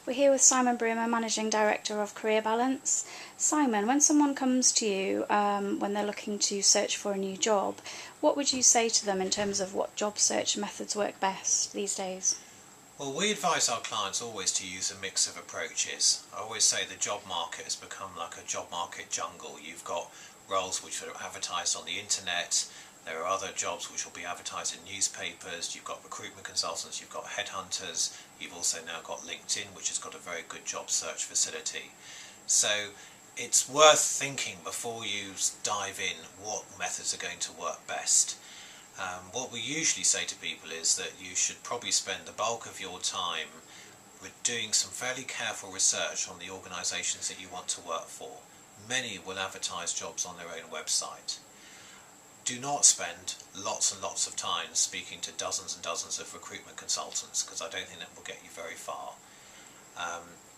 We're here with Simon Broomer, Managing Director of Career Balance. Simon, when someone comes to you when they're looking to search for a new job, what would you say to them in terms of what job search methods work best these days? Well, we advise our clients always to use a mix of approaches. I always say the job market has become like a job market jungle. You've got roles which are advertised on the internet, there are other jobs which will be advertised in newspapers, you've got recruitment consultants, you've got headhunters, you've also now got LinkedIn, which has got a very good job search facility. So it's worth thinking before you dive in what methods are going to work best. What we usually say to people is that you should probably spend the bulk of your time with doing some fairly careful research on the organisations that you want to work for. Many will advertise jobs on their own website. Do not spend lots and lots of time speaking to dozens and dozens of recruitment consultants, because I don't think that will get you very far.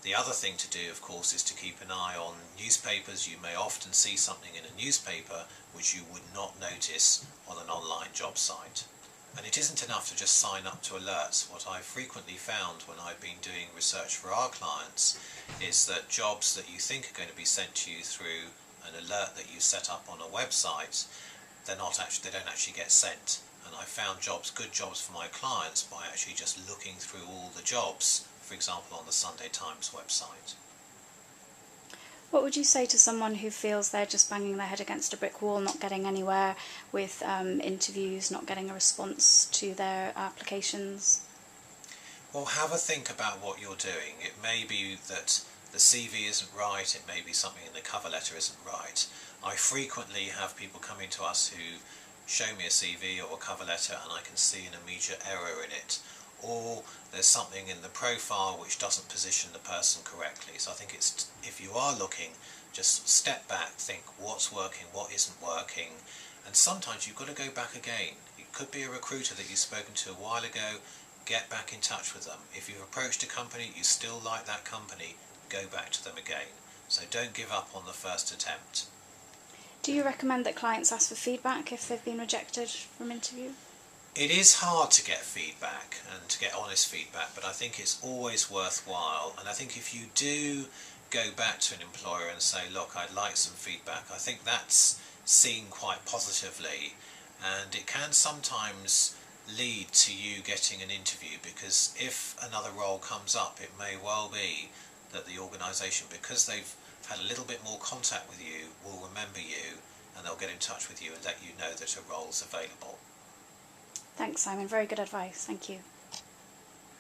The other thing to do, of course, is to keep an eye on newspapers. You may often see something in a newspaper which you would not notice on an online job site. And it isn't enough to just sign up to alerts. What I've frequently found when I've been doing research for our clients is that jobs that you think are going to be sent to you through an alert that you set up on a website, they don't actually get sent. And I found good jobs for my clients by actually just looking through all the jobs, for example on the Sunday Times website. What would you say to someone who feels they're just banging their head against a brick wall, not getting anywhere with interviews, not getting a response to their applications? Well, have a think about what you're doing. It may be that the CV isn't right, it may be something in the cover letter isn't right. I frequently have people coming to us who show me a CV or a cover letter and I can see an immediate error in it, or there's something in the profile which doesn't position the person correctly. So I think if you are looking, just step back, think what's working, what isn't working, and sometimes you've got to go back again. It could be a recruiter that you've spoken to a while ago. Get back in touch with them. If you've approached a company, you still like that company, go back to them again. So don't give up on the first attempt. Do you recommend that clients ask for feedback if they've been rejected from interview? It is hard to get feedback and to get honest feedback, but I think it's always worthwhile. And I think if you do go back to an employer and say, look, I'd like some feedback, I think that's seen quite positively, and it can sometimes lead to you getting an interview, because if another role comes up, it may well be that the organisation, because they've had a little bit more contact with you, will remember you and they'll get in touch with you and let you know that a role's available. Thanks, Simon. Very good advice. Thank you.